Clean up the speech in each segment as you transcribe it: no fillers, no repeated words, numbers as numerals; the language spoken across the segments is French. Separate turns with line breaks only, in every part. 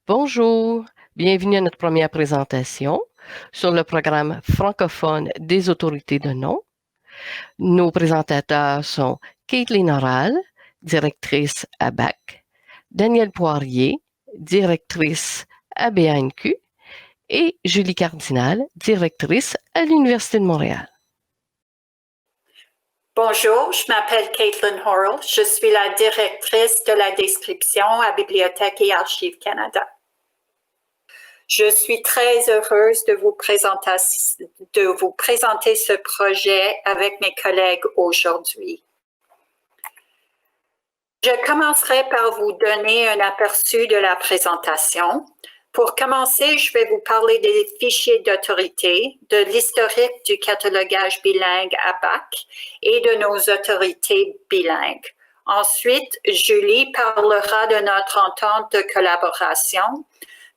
Bonjour, bienvenue à notre première présentation sur le programme francophone des autorités de nom. Nos présentateurs sont Caitlin Oral, directrice à BAC, Danielle Poirier, directrice à BANQ, et Julie Cardinal, directrice à l'Université de Montréal.
Bonjour, je m'appelle Caitlin Horrell. Je suis la directrice de la description à Bibliothèque et Archives Canada. Je suis très heureuse de vous présenter ce projet avec mes collègues aujourd'hui. Je commencerai par vous donner un aperçu de la présentation. Pour commencer, je vais vous parler des fichiers d'autorité, de l'historique du catalogage bilingue à BAC et de nos autorités bilingues. Ensuite, Julie parlera de notre entente de collaboration,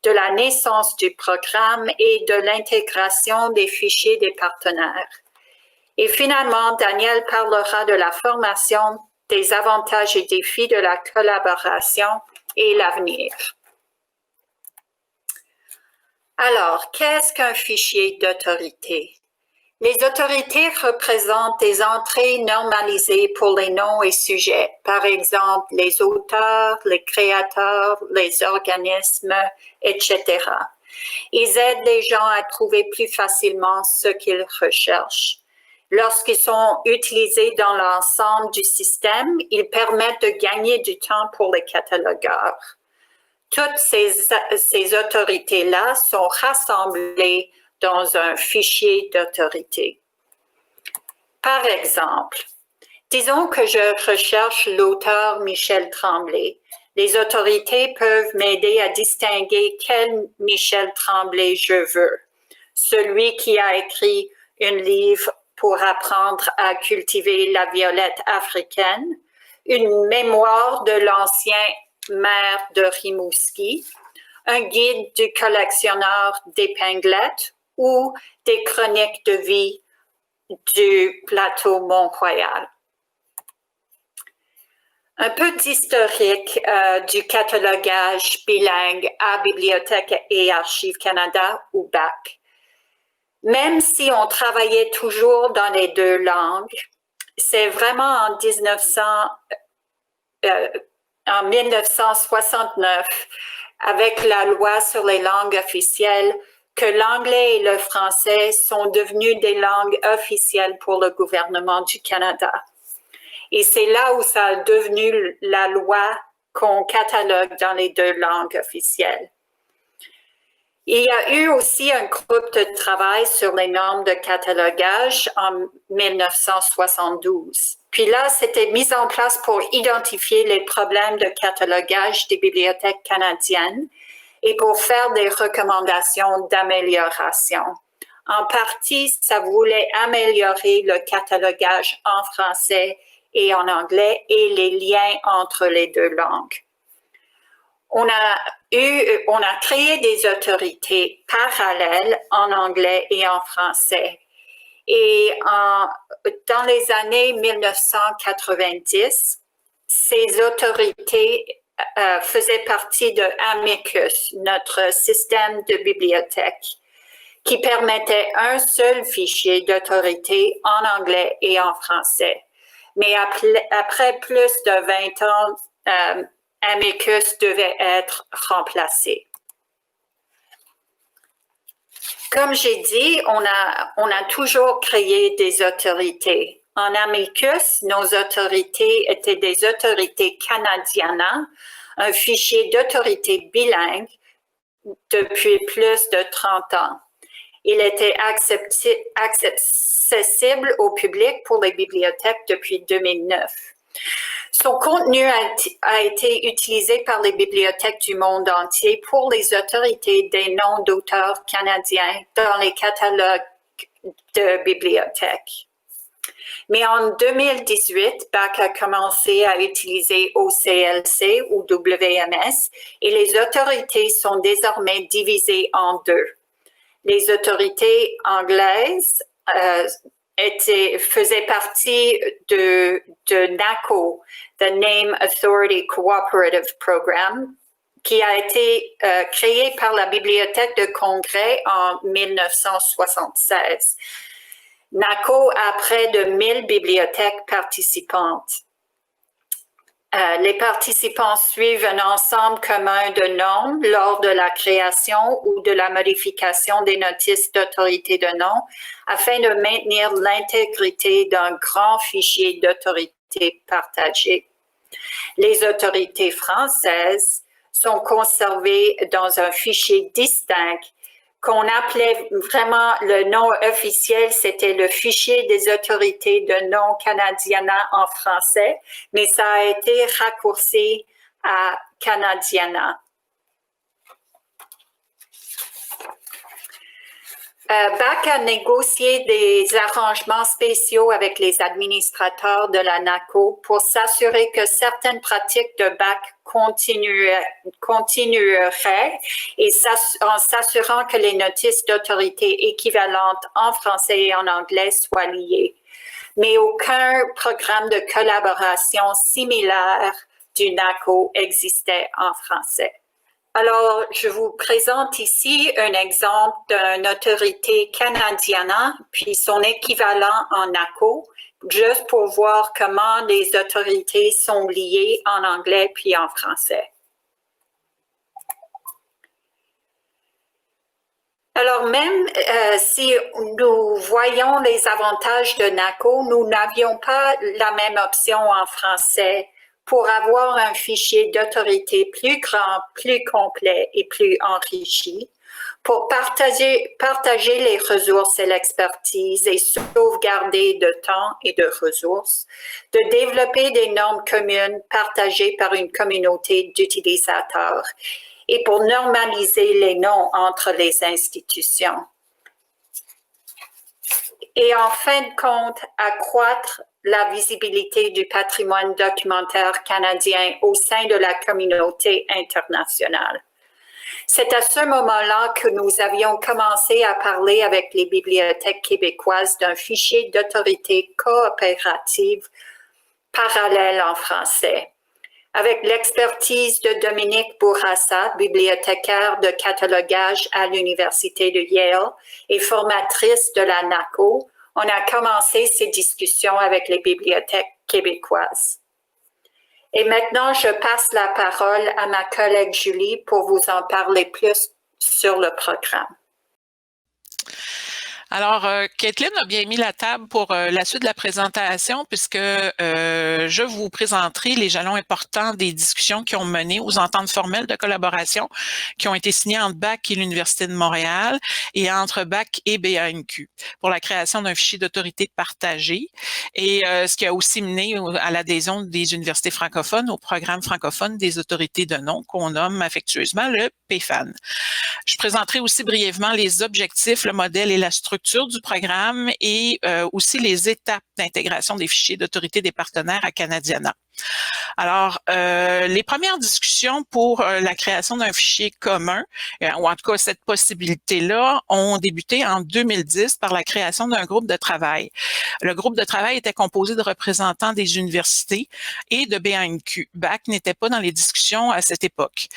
de la naissance du programme et de l'intégration des fichiers des partenaires. Et finalement, Danielle parlera de la formation, des avantages et défis de la collaboration et l'avenir. Alors, qu'est-ce qu'un fichier d'autorité? Les autorités représentent des entrées normalisées pour les noms et sujets, par exemple les auteurs, les créateurs, les organismes, etc. Ils aident les gens à trouver plus facilement ce qu'ils recherchent. Lorsqu'ils sont utilisés dans l'ensemble du système, ils permettent de gagner du temps pour les catalogueurs. Toutes ces autorités-là sont rassemblées dans un fichier d'autorité. Par exemple, disons que je recherche l'auteur Michel Tremblay. Les autorités peuvent m'aider à distinguer quel Michel Tremblay je veux. Celui qui a écrit un livre pour apprendre à cultiver la violette africaine, une mémoire de l'ancien maire de Rimouski, un guide du collectionneur d'épinglettes ou des chroniques de vie du plateau Mont-Royal. Un peu d'historique du catalogage bilingue à Bibliothèque et Archives Canada ou BAC. Même si on travaillait toujours dans les deux langues, c'est vraiment en 1969, avec la loi sur les langues officielles, que l'anglais et le français sont devenus des langues officielles pour le gouvernement du Canada. Et c'est là où ça a devenu la loi qu'on catalogue dans les deux langues officielles. Il y a eu aussi un groupe de travail sur les normes de catalogage en 1972. Puis là, c'était mis en place pour identifier les problèmes de catalogage des bibliothèques canadiennes et pour faire des recommandations d'amélioration. En partie, ça voulait améliorer le catalogage en français et en anglais et les liens entre les deux langues. On a créé des autorités parallèles en anglais et en français. Et dans les années 1990, ces autorités faisaient partie de Amicus, notre système de bibliothèque, qui permettait un seul fichier d'autorité en anglais et en français. Mais après plus de 20 ans, Amicus devait être remplacé. Comme j'ai dit, on a toujours créé des autorités. En Amicus, nos autorités étaient des autorités canadiennes, un fichier d'autorité bilingue depuis plus de 30 ans. Il était accessible au public pour les bibliothèques depuis 2009. Son contenu a été utilisé par les bibliothèques du monde entier pour les autorités des noms d'auteurs canadiens dans les catalogues de bibliothèques. Mais en 2018, BAC a commencé à utiliser OCLC ou WMS et les autorités sont désormais divisées en deux. Les autorités anglaises faisaient partie de NACO, the Name Authority Cooperative Program, qui a été créé par la Bibliothèque de Congrès en 1976. NACO a près de 1000 bibliothèques participantes. Les participants suivent un ensemble commun de normes lors de la création ou de la modification des notices d'autorité de nom afin de maintenir l'intégrité d'un grand fichier d'autorité partagée. Les autorités françaises sont conservées dans un fichier distinct qu'on appelait vraiment le nom officiel, c'était le fichier des autorités de nom Canadiana en français, mais ça a été raccourci à Canadiana. BAC a négocié des arrangements spéciaux avec les administrateurs de la NACO pour s'assurer que certaines pratiques de BAC continueraient et en s'assurant que les notices d'autorité équivalentes en français et en anglais soient liées. Mais aucun programme de collaboration similaire du NACO existait en français. Alors, je vous présente ici un exemple d'une autorité canadienne, puis son équivalent en NACO, juste pour voir comment les autorités sont liées en anglais puis en français. Alors, même si nous voyons les avantages de NACO, nous n'avions pas la même option en français pour avoir un fichier d'autorité plus grand, plus complet et plus enrichi, pour partager les ressources et l'expertise et sauvegarder de temps et de ressources, de développer des normes communes partagées par une communauté d'utilisateurs et pour normaliser les noms entre les institutions. Et en fin de compte, accroître la visibilité du patrimoine documentaire canadien au sein de la communauté internationale. C'est à ce moment-là que nous avions commencé à parler avec les bibliothèques québécoises d'un fichier d'autorité coopérative parallèle en français. Avec l'expertise de Dominique Bourassa, bibliothécaire de catalogage à l'Université de Yale et formatrice de la NACO, on a commencé ces discussions avec les bibliothèques québécoises. Et maintenant, je passe la parole à ma collègue Julie pour vous en parler plus sur le programme.
Alors, Caitlin a bien mis la table pour la suite de la présentation puisque je vous présenterai les jalons importants des discussions qui ont mené aux ententes formelles de collaboration qui ont été signées entre BAC et l'Université de Montréal et entre BAC et BANQ pour la création d'un fichier d'autorité partagée et ce qui a aussi mené à l'adhésion des universités francophones au programme francophone des autorités de nom qu'on nomme affectueusement le PFAN. Je présenterai aussi brièvement les objectifs, le modèle et la structure du programme et aussi les étapes d'intégration des fichiers d'autorité des partenaires à Canadiana. Alors, les premières discussions pour la création d'un fichier commun, ou en tout cas cette possibilité-là, ont débuté en 2010 par la création d'un groupe de travail. Le groupe de travail était composé de représentants des universités et de BANQ. BAC n'était pas dans les discussions à cette époque.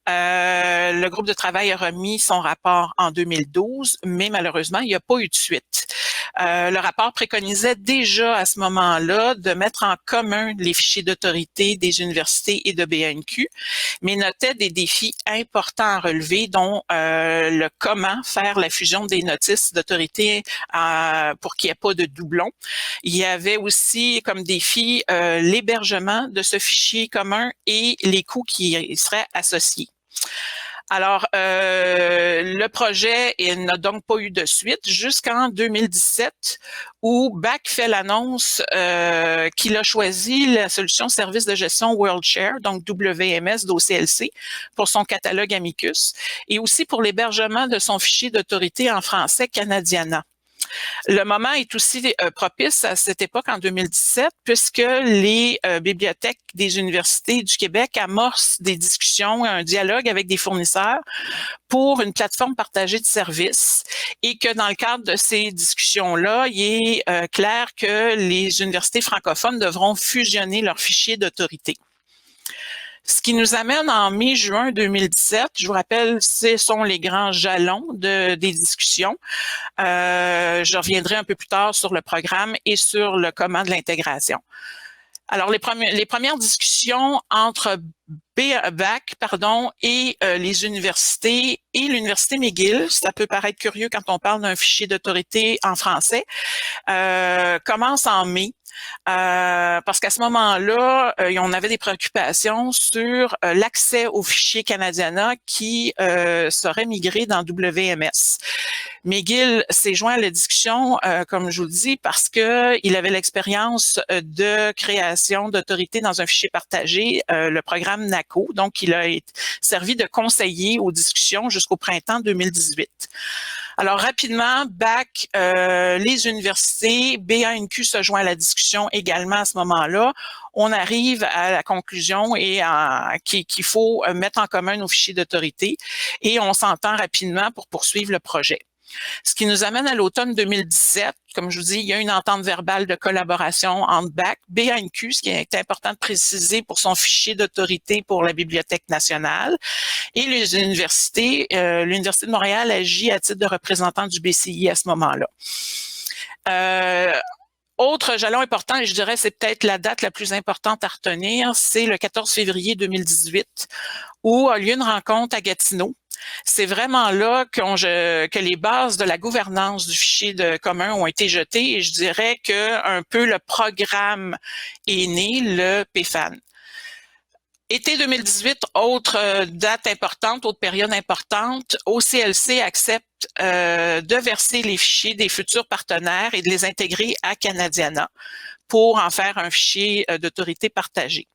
Le groupe de travail a remis son rapport en 2012, mais malheureusement, il n'y a pas eu de suite. Le rapport préconisait déjà à ce moment-là de mettre en commun les fichiers d'autorité des universités et de BANQ, mais notait des défis importants à relever, dont le comment faire la fusion des notices d'autorité pour qu'il n'y ait pas de doublons. Il y avait aussi comme défi l'hébergement de ce fichier commun et les coûts qui y seraient associés. Alors, le projet n'a donc pas eu de suite jusqu'en 2017 où BAC fait l'annonce qu'il a choisi la solution service de gestion WorldShare, donc WMS d'OCLC, pour son catalogue Amicus et aussi pour l'hébergement de son fichier d'autorité en français Canadiana. Le moment est aussi propice à cette époque en 2017 puisque les bibliothèques des universités du Québec amorcent des discussions, un dialogue avec des fournisseurs pour une plateforme partagée de services et que dans le cadre de ces discussions-là, il est clair que les universités francophones devront fusionner leurs fichiers d'autorité. Ce qui nous amène en mai-juin 2017. Je vous rappelle, ce sont les grands jalons des discussions. Je reviendrai un peu plus tard sur le programme et sur le comment de l'intégration. Alors, les premières discussions entre BAC et les universités et l'Université McGill, ça peut paraître curieux quand on parle d'un fichier d'autorité en français, commencent en mai. Parce qu'à ce moment-là, on avait des préoccupations sur l'accès au fichier Canadiana qui serait migré dans WMS. McGill s'est joint à la discussion, comme je vous le dis, parce qu'il avait l'expérience de création d'autorité dans un fichier partagé, le programme NACO. Donc, il a servi de conseiller aux discussions jusqu'au printemps 2018. Alors, rapidement, BAC, les universités, BANQ se joint à la discussion également à ce moment-là. On arrive à la conclusion qu'il faut mettre en commun nos fichiers d'autorité et on s'entend rapidement pour poursuivre le projet. Ce qui nous amène à l'automne 2017. Comme je vous dis, il y a une entente verbale de collaboration entre BAC, BANQ, ce qui est important de préciser pour son fichier d'autorité pour la Bibliothèque nationale, et les universités. L'Université de Montréal agit à titre de représentant du BCI à ce moment-là. Autre jalon important, et je dirais c'est peut-être la date la plus importante à retenir, c'est le 14 février 2018, où a lieu une rencontre à Gatineau. C'est vraiment là que les bases de la gouvernance du fichier commun ont été jetées et je dirais que un peu le programme est né, le PFAN. Été 2018, autre date importante, autre période importante, OCLC accepte de verser les fichiers des futurs partenaires et de les intégrer à Canadiana pour en faire un fichier d'autorité partagée.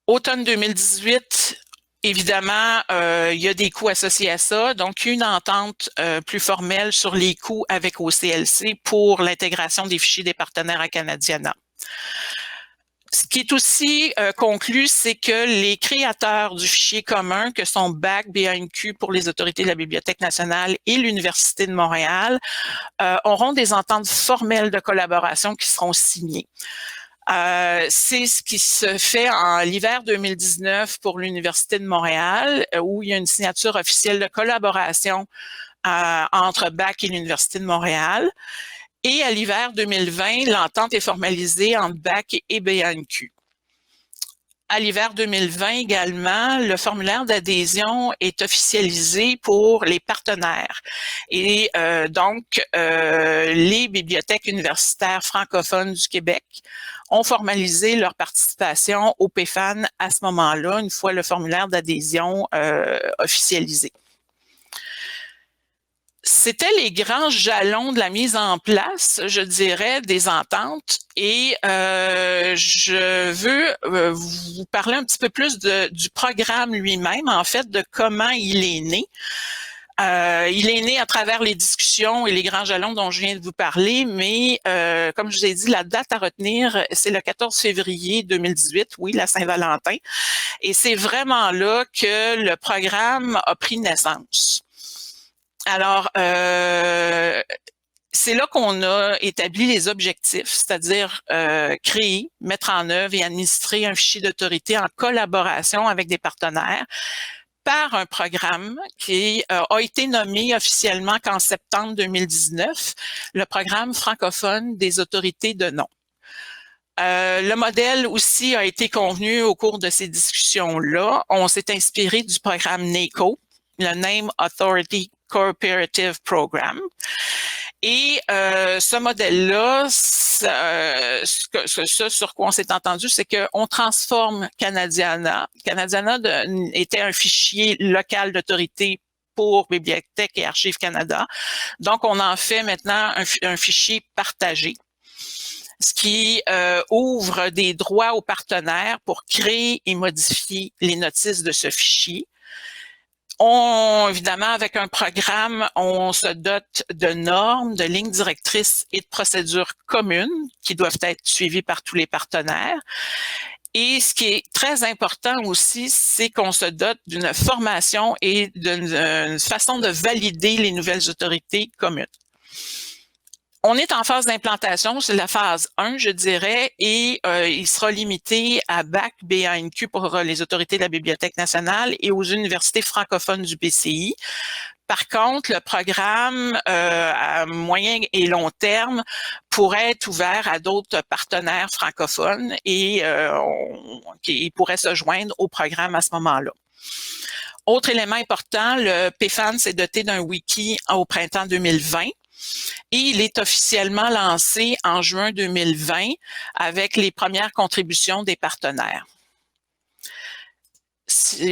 Automne 2018, évidemment, il y a des coûts associés à ça, donc une entente plus formelle sur les coûts avec OCLC pour l'intégration des fichiers des partenaires à Canadiana. Ce qui est aussi conclu, c'est que les créateurs du fichier commun, que sont BAC, BANQ pour les autorités de la Bibliothèque nationale et l'Université de Montréal, auront des ententes formelles de collaboration qui seront signées. C'est ce qui se fait en l'hiver 2019 pour l'Université de Montréal, où il y a une signature officielle de collaboration entre BAC et l'Université de Montréal. Et à l'hiver 2020, l'entente est formalisée entre BAC et BANQ. À l'hiver 2020 également, le formulaire d'adhésion est officialisé pour les partenaires. Et donc, les bibliothèques universitaires francophones du Québec ont formalisé leur participation au PFAN à ce moment-là, une fois le formulaire d'adhésion officialisé. C'était les grands jalons de la mise en place, je dirais, des ententes. Et je veux vous parler un petit peu plus du programme lui-même, en fait, de comment il est né. Il est né à travers les discussions et les grands jalons dont je viens de vous parler, mais comme je vous ai dit, la date à retenir, c'est le 14 février 2018, oui, la Saint-Valentin. Et c'est vraiment là que le programme a pris naissance. Alors, c'est là qu'on a établi les objectifs, c'est-à-dire créer, mettre en œuvre et administrer un fichier d'autorité en collaboration avec des partenaires par un programme qui a été nommé officiellement qu'en septembre 2019, le programme francophone des autorités de nom. Le modèle aussi a été convenu au cours de ces discussions-là. On s'est inspiré du programme NACO, le Name Authority Cooperative Program. Et ce modèle-là, ce sur quoi on s'est entendu, c'est qu'on transforme Canadiana. Canadiana était un fichier local d'autorité pour Bibliothèque et Archives Canada. Donc, on en fait maintenant un fichier partagé, ce qui ouvre des droits aux partenaires pour créer et modifier les notices de ce fichier. Évidemment, avec un programme, on se dote de normes, de lignes directrices et de procédures communes qui doivent être suivies par tous les partenaires. Et ce qui est très important aussi, c'est qu'on se dote d'une formation et d'une façon de valider les nouvelles autorités communes. On est en phase d'implantation, c'est la phase 1, je dirais, et il sera limité à BAC, BANQ pour les autorités de la Bibliothèque nationale et aux universités francophones du BCI. Par contre, le programme à moyen et long terme pourrait être ouvert à d'autres partenaires francophones et qui pourraient se joindre au programme à ce moment-là. Autre élément important, le PFAN s'est doté d'un wiki au printemps 2020. Et il est officiellement lancé en juin 2020 avec les premières contributions des partenaires.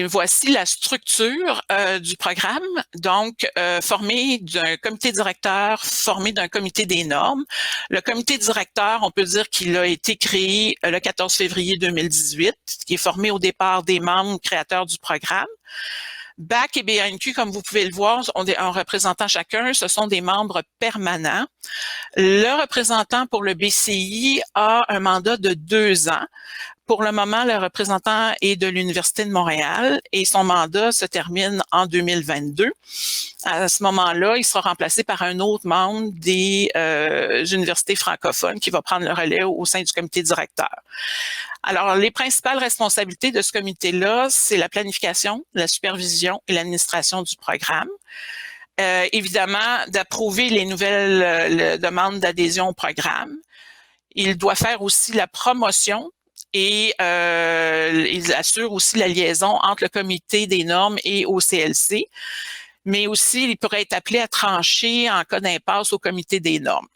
Voici la structure du programme, donc formé d'un comité directeur, formé d'un comité des normes. Le comité directeur, on peut dire qu'il a été créé le 14 février 2018, qui est formé au départ des membres créateurs du programme. BAC et BANQ, comme vous pouvez le voir, ont un représentant chacun. Ce sont des membres permanents. Le représentant pour le BCI a un mandat de 2 ans. Pour le moment, le représentant est de l'Université de Montréal et son mandat se termine en 2022. À ce moment-là, il sera remplacé par un autre membre des universités francophones qui va prendre le relais au sein du comité directeur. Alors, les principales responsabilités de ce comité-là, c'est la planification, la supervision et l'administration du programme. Évidemment, d'approuver les nouvelles demandes d'adhésion au programme. Il doit faire aussi la promotion et il assure aussi la liaison entre le comité des normes et OCLC, mais aussi il pourrait être appelé à trancher en cas d'impasse au comité des normes.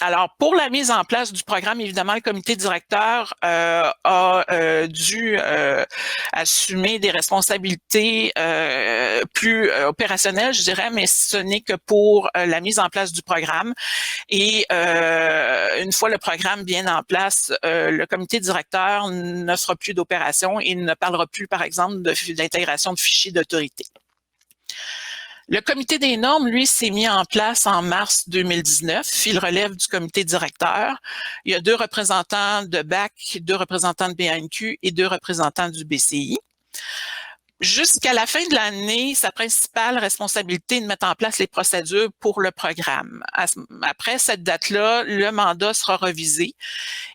Alors, pour la mise en place du programme, évidemment, le comité directeur a dû assumer des responsabilités plus opérationnelles, je dirais, mais ce n'est que pour la mise en place du programme. Et une fois le programme bien en place, le comité directeur ne fera plus d'opérations et ne parlera plus, par exemple, d'intégration de fichiers d'autorité. Le comité des normes, lui, s'est mis en place en mars 2019. Il relève du comité directeur. Il y a 2 représentants de BAC, 2 représentants de BANQ et 2 représentants du BCI. Jusqu'à la fin de l'année, sa principale responsabilité est de mettre en place les procédures pour le programme. Après cette date-là, le mandat sera revisé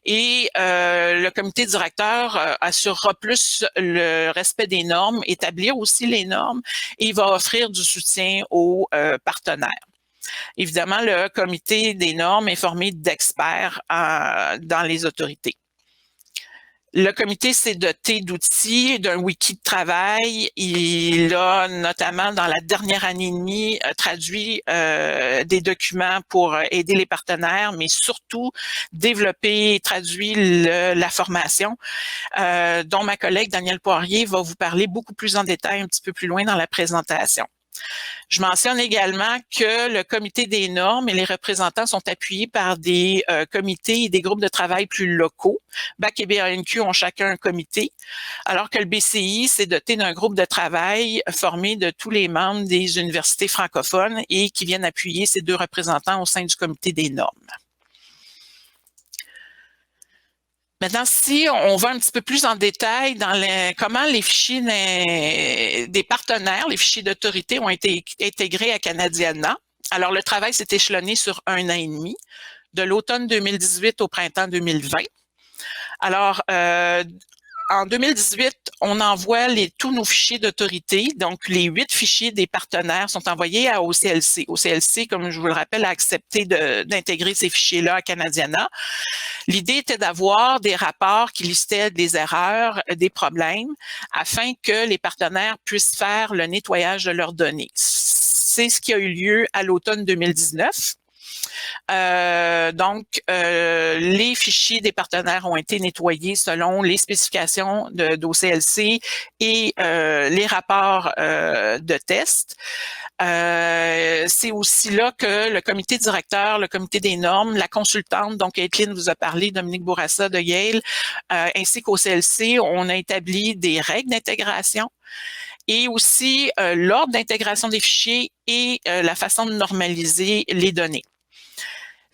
et le comité directeur assurera plus le respect des normes, établir aussi les normes et il va offrir du soutien aux partenaires. Évidemment, le comité des normes est formé d'experts dans les autorités. Le comité s'est doté d'outils, d'un wiki de travail. Il a notamment, dans la dernière année et demie, traduit des documents pour aider les partenaires, mais surtout développé et traduit la formation, dont ma collègue Danielle Poirier va vous parler beaucoup plus en détail un petit peu plus loin dans la présentation. Je mentionne également que le comité des normes et les représentants sont appuyés par des comités et des groupes de travail plus locaux. BAC et BANQ ont chacun un comité, alors que le BCI s'est doté d'un groupe de travail formé de tous les membres des universités francophones et qui viennent appuyer ces 2 représentants au sein du comité des normes. Maintenant, si on va un petit peu plus en détail dans comment les fichiers des partenaires, les fichiers d'autorité ont été intégrés à Canadiana. Alors, le travail s'est échelonné sur 1 an et demi, de l'automne 2018 au printemps 2020. Alors, en 2018, on envoie tous nos fichiers d'autorité. Donc, les 8 fichiers des partenaires sont envoyés à OCLC. OCLC, comme je vous le rappelle, a accepté d'intégrer ces fichiers-là à Canadiana. L'idée était d'avoir des rapports qui listaient des erreurs, des problèmes, afin que les partenaires puissent faire le nettoyage de leurs données. C'est ce qui a eu lieu à l'automne 2019. Donc, les fichiers des partenaires ont été nettoyés selon les spécifications d'OCLC et les rapports de test. C'est aussi là que le comité directeur, le comité des normes, la consultante, donc Caitlin vous a parlé, Dominique Bourassa de Yale, ainsi qu'OCLC, on a établi des règles d'intégration et aussi l'ordre d'intégration des fichiers et la façon de normaliser les données.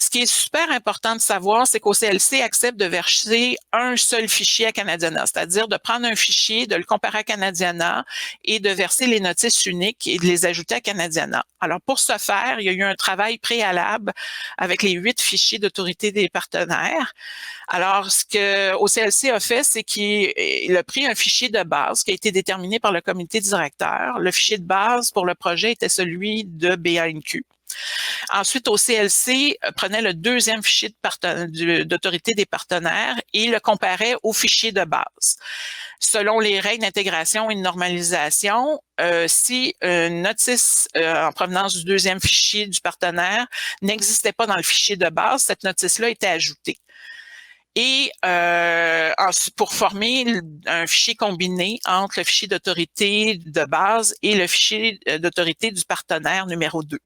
Ce qui est super important de savoir, c'est qu'OCLC accepte de verser un seul fichier à Canadiana, c'est-à-dire de prendre un fichier, de le comparer à Canadiana et de verser les notices uniques et de les ajouter à Canadiana. Alors, pour ce faire, il y a eu un travail préalable avec les 8 fichiers d'autorité des partenaires. Alors, ce que OCLC a fait, c'est qu'il a pris un fichier de base qui a été déterminé par le comité directeur. Le fichier de base pour le projet était celui de BANQ. Ensuite, OCLC prenait le deuxième fichier d'autorité des partenaires et le comparait au fichier de base. Selon les règles d'intégration et de normalisation, si une notice en provenance du deuxième fichier du partenaire n'existait pas dans le fichier de base, cette notice-là était ajoutée. Et pour former un fichier combiné entre le fichier d'autorité de base et le fichier d'autorité du partenaire numéro 2.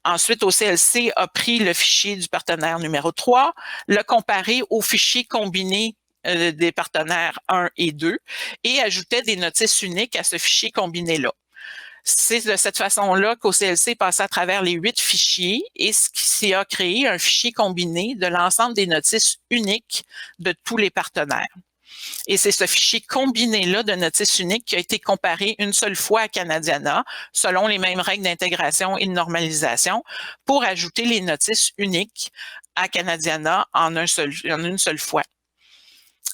Ensuite, OCLC a pris le fichier du partenaire numéro 3, le comparé au fichier combiné des partenaires 1 et 2 et ajoutait des notices uniques à ce fichier combiné-là. C'est de cette façon-là qu'OCLC passait à travers les 8 fichiers et ce qui a créé un fichier combiné de l'ensemble des notices uniques de tous les partenaires. Et c'est ce fichier combiné-là de notices uniques qui a été comparé une seule fois à Canadiana, selon les mêmes règles d'intégration et de normalisation, pour ajouter les notices uniques à Canadiana en une seule fois.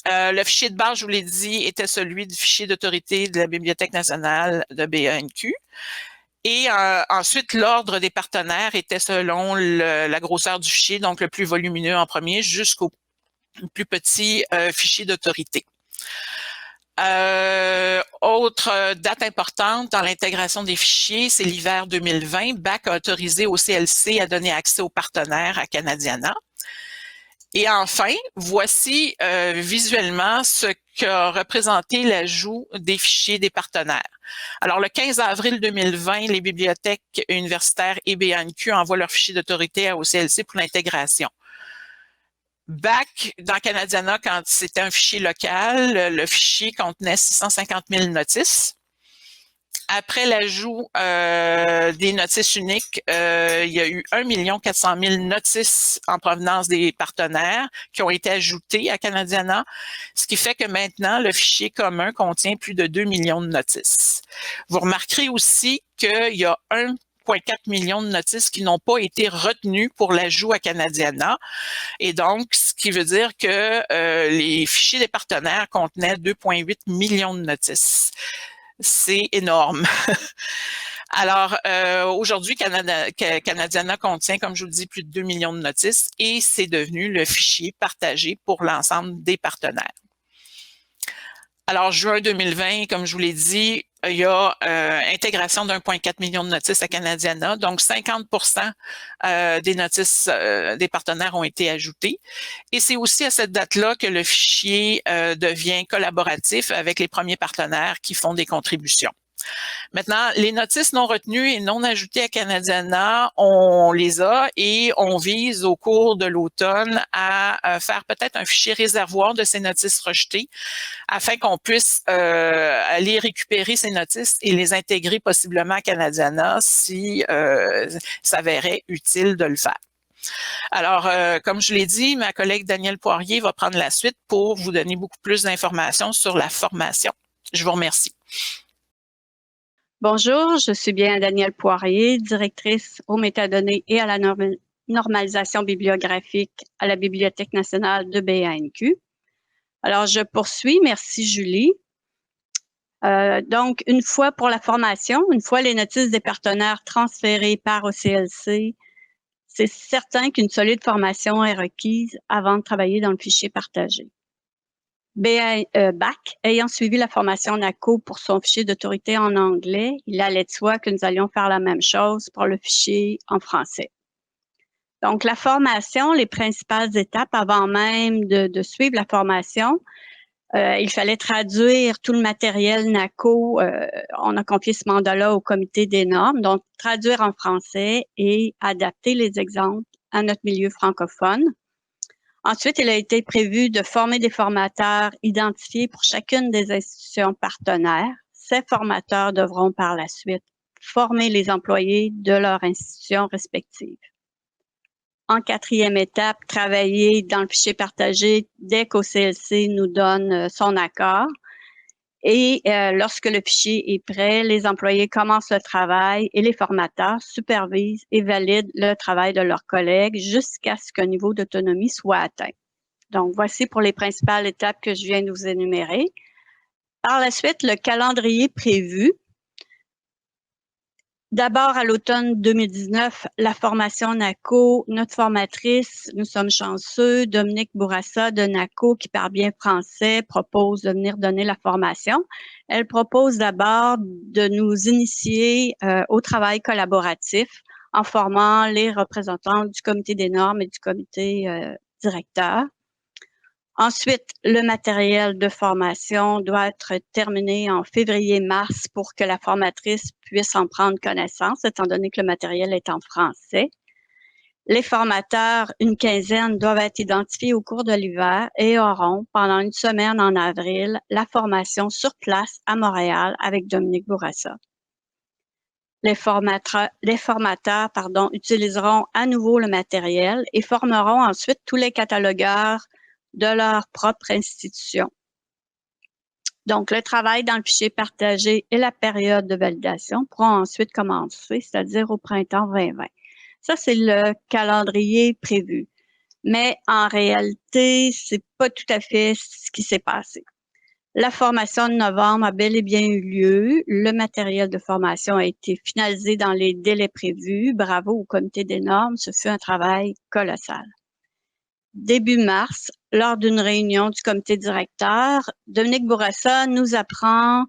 Le fichier de base, je vous l'ai dit, était celui du fichier d'autorité de la Bibliothèque nationale de BANQ. Et ensuite, l'ordre des partenaires était selon la grosseur du fichier, donc le plus volumineux en premier jusqu'au plus petit fichier d'autorité. Autre date importante dans l'intégration des fichiers, c'est l'hiver 2020. BAC a autorisé OCLC à donner accès aux partenaires à Canadiana. Et enfin, voici visuellement ce qu'a représenté l'ajout des fichiers des partenaires. Alors, le 15 avril 2020, les bibliothèques universitaires et BANQ envoient leurs fichiers d'autorité à OCLC pour l'intégration. BAC, dans Canadiana, quand c'était un fichier local, le fichier contenait 650 000 notices. Après l'ajout des notices uniques, il y a eu 1 400 000 notices en provenance des partenaires qui ont été ajoutées à Canadiana, ce qui fait que maintenant, le fichier commun contient plus de 2 millions de notices. Vous remarquerez aussi qu'il y a 1,4 million de notices qui n'ont pas été retenues pour l'ajout à Canadiana. Et donc, ce qui veut dire que les fichiers des partenaires contenaient 2,8 millions de notices. C'est énorme. Alors, aujourd'hui, Canadiana contient, comme je vous le dis, plus de 2 millions de notices et c'est devenu le fichier partagé pour l'ensemble des partenaires. Alors, juin 2020, comme je vous l'ai dit, il y a intégration d'1,4 million de notices à Canadiana. Donc, 50% des notices des partenaires ont été ajoutées. Et c'est aussi à cette date-là que le fichier devient collaboratif avec les premiers partenaires qui font des contributions. Maintenant, les notices non retenues et non ajoutées à Canadiana, on les a et on vise au cours de l'automne à faire peut-être un fichier réservoir de ces notices rejetées afin qu'on puisse aller récupérer ces notices et les intégrer possiblement à Canadiana si s'avérait utile de le faire. Alors, comme je l'ai dit, ma collègue Danielle Poirier va prendre la suite pour vous donner beaucoup plus d'informations sur la formation. Je vous remercie.
Bonjour, je suis bien Danielle Poirier, directrice aux métadonnées et à la normalisation bibliographique à la Bibliothèque nationale de BANQ. Alors, je poursuis. Merci, Julie. Donc, une fois pour la formation, une fois les notices des partenaires transférées par OCLC, c'est certain qu'une solide formation est requise avant de travailler dans le fichier partagé. BAC, ayant suivi la formation NACO pour son fichier d'autorité en anglais, il allait de soi que nous allions faire la même chose pour le fichier en français. Donc, la formation, les principales étapes avant même de suivre la formation, il fallait traduire tout le matériel NACO. On a confié ce mandat-là au comité des normes, donc traduire en français et adapter les exemples à notre milieu francophone. Ensuite, il a été prévu de former des formateurs identifiés pour chacune des institutions partenaires. Ces formateurs devront par la suite former les employés de leur institution respective. en 4e étape, travailler dans le fichier partagé dès qu'OCLC nous donne son accord. Et lorsque le fichier est prêt, les employés commencent le travail et les formateurs supervisent et valident le travail de leurs collègues jusqu'à ce qu'un niveau d'autonomie soit atteint. Donc, voici pour les principales étapes que je viens de vous énumérer. Par la suite, le calendrier prévu. D'abord, à l'automne 2019, la formation NACO, notre formatrice, nous sommes chanceux, Dominique Bourassa de NACO, qui parle bien français, propose de venir donner la formation. Elle propose d'abord de nous initier au travail collaboratif en formant les représentants du comité des normes et du comité directeur. Ensuite, le matériel de formation doit être terminé en février-mars pour que la formatrice puisse en prendre connaissance, étant donné que le matériel est en français. Les formateurs, une quinzaine, doivent être identifiés au cours de l'hiver et auront, pendant une semaine en avril, la formation sur place à Montréal avec Dominique Bourassa. Les formateurs utiliseront à nouveau le matériel et formeront ensuite tous les catalogueurs de leur propre institution. Donc, le travail dans le fichier partagé et la période de validation pourront ensuite commencer, c'est-à-dire au printemps 2020. Ça, c'est le calendrier prévu. Mais en réalité, c'est pas tout à fait ce qui s'est passé. La formation de novembre a bel et bien eu lieu. Le matériel de formation a été finalisé dans les délais prévus. Bravo au comité des normes, ce fut un travail colossal. Début mars, lors d'une réunion du comité directeur, Dominique Bourassa nous apprend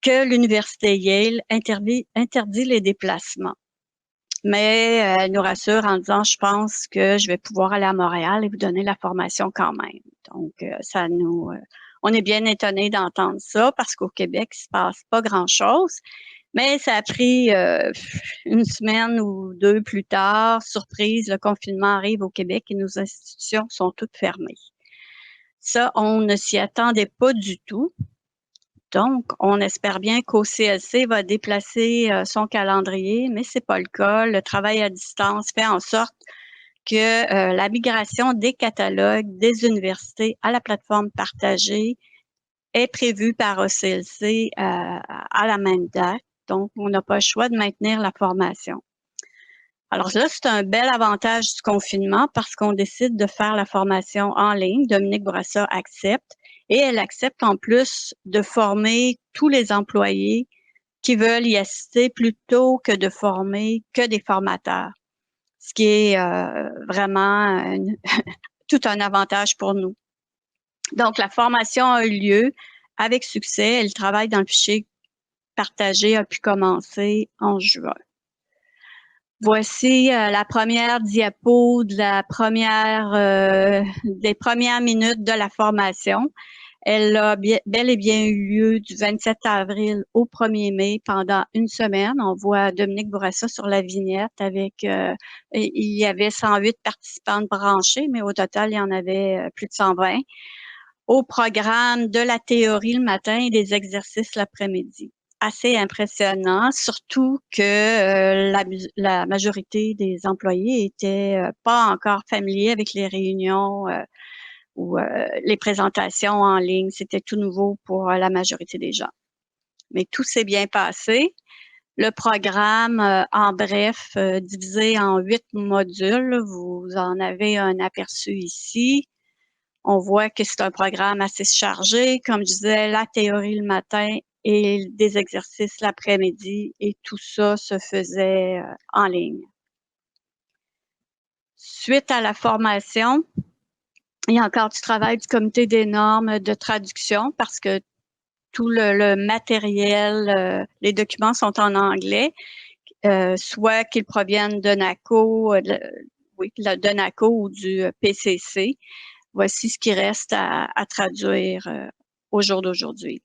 que l'Université Yale interdit les déplacements. Mais elle nous rassure en disant, je pense que je vais pouvoir aller à Montréal et vous donner la formation quand même. Donc, on est bien étonnés d'entendre ça parce qu'au Québec, il se passe pas grand-chose. Mais ça a pris une semaine ou deux plus tard. Surprise, le confinement arrive au Québec et nos institutions sont toutes fermées. Ça, on ne s'y attendait pas du tout. Donc, on espère bien qu'OCLC va déplacer son calendrier, mais c'est pas le cas. Le travail à distance fait en sorte que la migration des catalogues des universités à la plateforme partagée est prévue par OCLC à la même date. Donc, on n'a pas le choix de maintenir la formation. Alors là, c'est un bel avantage du confinement parce qu'on décide de faire la formation en ligne. Dominique Bourassa accepte et elle accepte en plus de former tous les employés qui veulent y assister plutôt que de former que des formateurs, ce qui est vraiment tout un avantage pour nous. Donc, la formation a eu lieu avec succès et le travail dans le fichier partagé a pu commencer en juin. Voici la première diapo de des premières minutes de la formation. Elle a bel et bien eu lieu du 27 avril au 1er mai pendant une semaine. On voit Dominique Bourassa sur la vignette avec, il y avait 108 participantes branchées, mais au total, il y en avait plus de 120. Au programme de la théorie le matin et des exercices l'après-midi. Assez impressionnant, surtout que la majorité des employés étaient pas encore familiers avec les réunions ou les présentations en ligne. C'était tout nouveau pour la majorité des gens. Mais tout s'est bien passé. Le programme, en bref, divisé en 8 modules. Vous en avez un aperçu ici. On voit que c'est un programme assez chargé. Comme je disais, la théorie le matin et des exercices l'après-midi. Et tout ça se faisait en ligne. Suite à la formation, il y a encore du travail du comité des normes de traduction parce que tout le matériel, les documents sont en anglais, soit qu'ils proviennent de NACO, de NACO ou du PCC. Voici ce qui reste à traduire au jour d'aujourd'hui.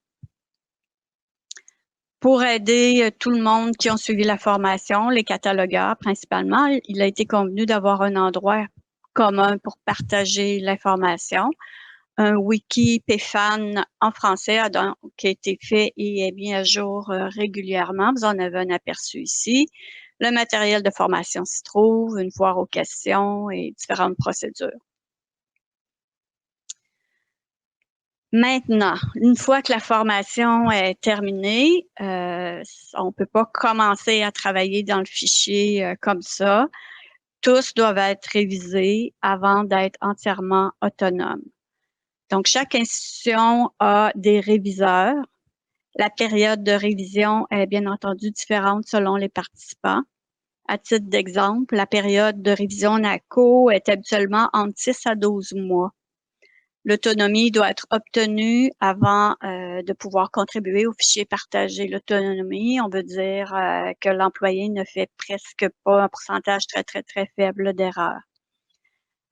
Pour aider tout le monde qui ont suivi la formation, les catalogueurs principalement, il a été convenu d'avoir un endroit commun pour partager l'information. Un wiki PFAN en français qui a été fait et est mis à jour régulièrement. Vous en avez un aperçu ici. Le matériel de formation s'y trouve, une foire aux questions et différentes procédures. Maintenant, une fois que la formation est terminée, on ne peut pas commencer à travailler dans le fichier comme ça. Tous doivent être révisés avant d'être entièrement autonomes. Donc, chaque institution a des réviseurs. La période de révision est bien entendu différente selon les participants. À titre d'exemple, la période de révision NACO est habituellement entre 6 à 12 mois. L'autonomie doit être obtenue avant de pouvoir contribuer au fichier partagé. L'autonomie, on veut dire que l'employé ne fait presque pas un pourcentage très, très, très faible d'erreurs.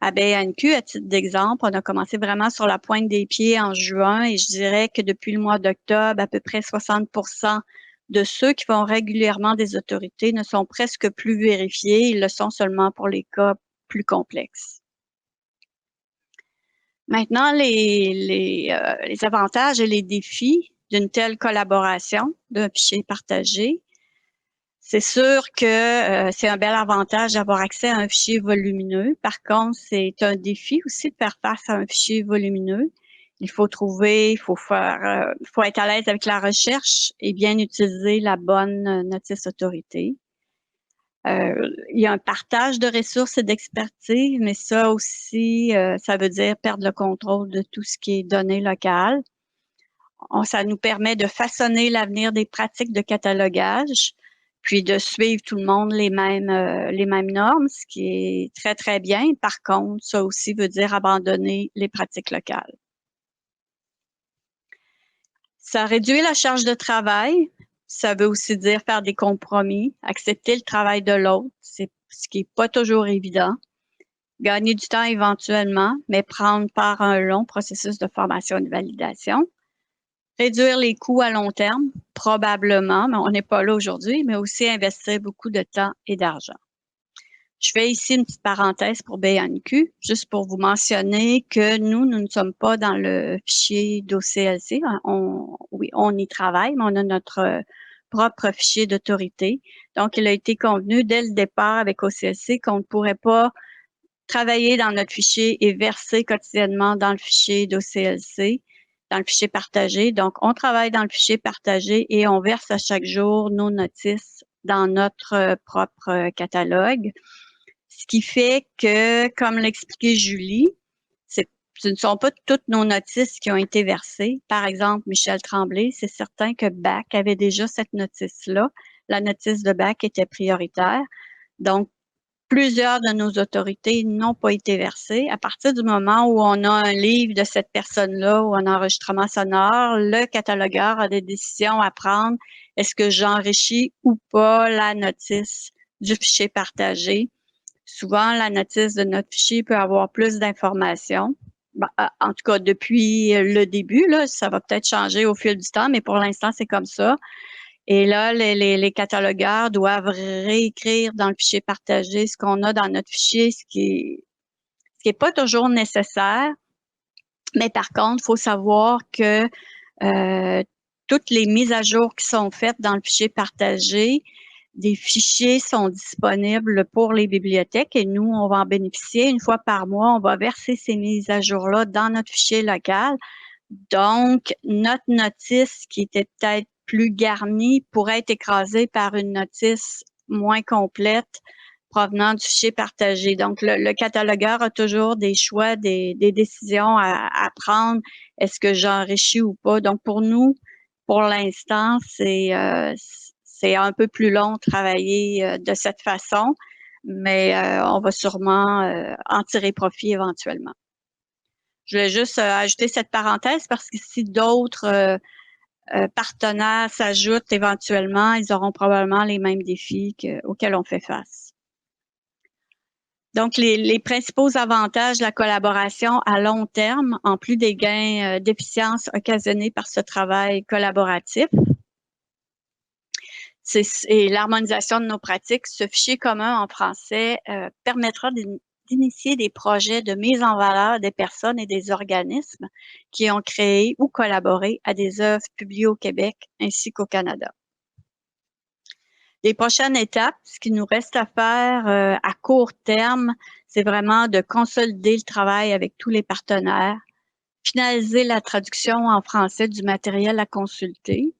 À BANQ, à titre d'exemple, on a commencé vraiment sur la pointe des pieds en juin et je dirais que depuis le mois d'octobre, à peu près 60% de ceux qui font régulièrement des autorités ne sont presque plus vérifiés. Ils le sont seulement pour les cas plus complexes. Maintenant, les avantages et les défis d'une telle collaboration, d'un fichier partagé. C'est sûr que c'est un bel avantage d'avoir accès à un fichier volumineux. Par contre, c'est un défi aussi de faire face à un fichier volumineux. Il faut trouver, il faut être à l'aise avec la recherche et bien utiliser la bonne notice autorité. Il y a un partage de ressources et d'expertise, mais ça aussi, ça veut dire perdre le contrôle de tout ce qui est données locales. Ça nous permet de façonner l'avenir des pratiques de catalogage, puis de suivre tout le monde les mêmes normes, ce qui est très, très bien. Par contre, ça aussi veut dire abandonner les pratiques locales. Ça réduit la charge de travail. Ça veut aussi dire faire des compromis, accepter le travail de l'autre, c'est ce qui n'est pas toujours évident. Gagner du temps éventuellement, mais prendre part à un long processus de formation et de validation. Réduire les coûts à long terme, probablement, mais on n'est pas là aujourd'hui, mais aussi investir beaucoup de temps et d'argent. Je fais ici une petite parenthèse pour BANQ, juste pour vous mentionner que nous ne sommes pas dans le fichier d'OCLC. Oui, on y travaille, mais on a notre propre fichier d'autorité. Donc, il a été convenu dès le départ avec OCLC qu'on ne pourrait pas travailler dans notre fichier et verser quotidiennement dans le fichier d'OCLC, dans le fichier partagé. Donc, on travaille dans le fichier partagé et on verse à chaque jour nos notices dans notre propre catalogue. Ce qui fait que, comme l'expliquait Julie, ce ne sont pas toutes nos notices qui ont été versées. Par exemple, Michel Tremblay, c'est certain que BAC avait déjà cette notice-là. La notice de BAC était prioritaire. Donc, plusieurs de nos autorités n'ont pas été versées. À partir du moment où on a un livre de cette personne-là ou un enregistrement sonore, le catalogueur a des décisions à prendre. Est-ce que j'enrichis ou pas la notice du fichier partagé? Souvent, la notice de notre fichier peut avoir plus d'informations. En tout cas, depuis le début, là, ça va peut-être changer au fil du temps, mais pour l'instant, c'est comme ça. Et là, les catalogueurs doivent réécrire dans le fichier partagé ce qu'on a dans notre fichier, ce qui est pas toujours nécessaire. Mais par contre, il faut savoir que toutes les mises à jour qui sont faites dans le fichier partagé, des fichiers sont disponibles pour les bibliothèques et nous, on va en bénéficier une fois par mois. On va verser ces mises à jour-là dans notre fichier local. Donc, notre notice qui était peut-être plus garnie pourrait être écrasée par une notice moins complète provenant du fichier partagé. Donc, le catalogueur a toujours des choix, des décisions à prendre. Est-ce que j'enrichis ou pas? Donc, pour nous, pour l'instant, c'est un peu plus long de travailler de cette façon, mais on va sûrement en tirer profit éventuellement. Je voulais juste ajouter cette parenthèse parce que si d'autres partenaires s'ajoutent éventuellement, ils auront probablement les mêmes défis auxquels on fait face. Donc, les principaux avantages de la collaboration à long terme, en plus des gains d'efficience occasionnés par ce travail collaboratif, et l'harmonisation de nos pratiques. Ce fichier commun en français permettra d'initier des projets de mise en valeur des personnes et des organismes qui ont créé ou collaboré à des œuvres publiées au Québec ainsi qu'au Canada. Les prochaines étapes, ce qui nous reste à faire à court terme, c'est vraiment de consolider le travail avec tous les partenaires, finaliser la traduction en français du matériel à consulter,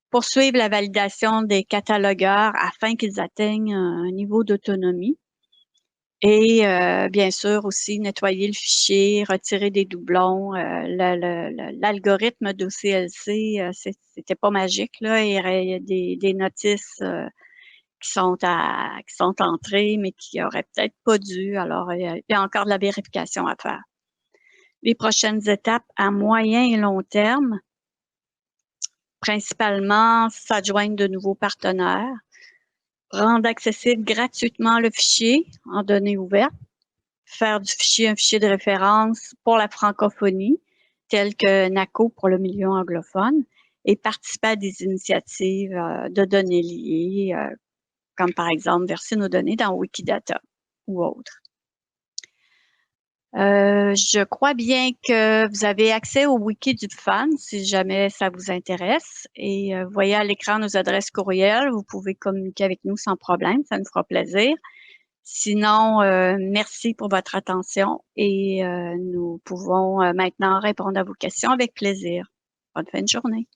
poursuivre la validation des catalogueurs afin qu'ils atteignent un niveau d'autonomie et bien sûr aussi nettoyer le fichier, retirer des doublons. L'algorithme d'OCLC, c'était pas magique, là. Il y a des notices qui sont entrées, mais qui auraient peut-être pas dû. Alors, il y a encore de la vérification à faire. Les prochaines étapes à moyen et long terme, principalement s'adjoindre de nouveaux partenaires, rendre accessible gratuitement le fichier en données ouvertes, faire du fichier un fichier de référence pour la francophonie, tel que NACO pour le milieu anglophone, et participer à des initiatives de données liées, comme par exemple verser nos données dans Wikidata ou autre. Je crois bien que vous avez accès au wiki du FAN si jamais ça vous intéresse. Et vous voyez à l'écran nos adresses courriel. Vous pouvez communiquer avec nous sans problème, ça nous fera plaisir. Sinon, merci pour votre attention et nous pouvons maintenant répondre à vos questions avec plaisir. Bonne fin de journée.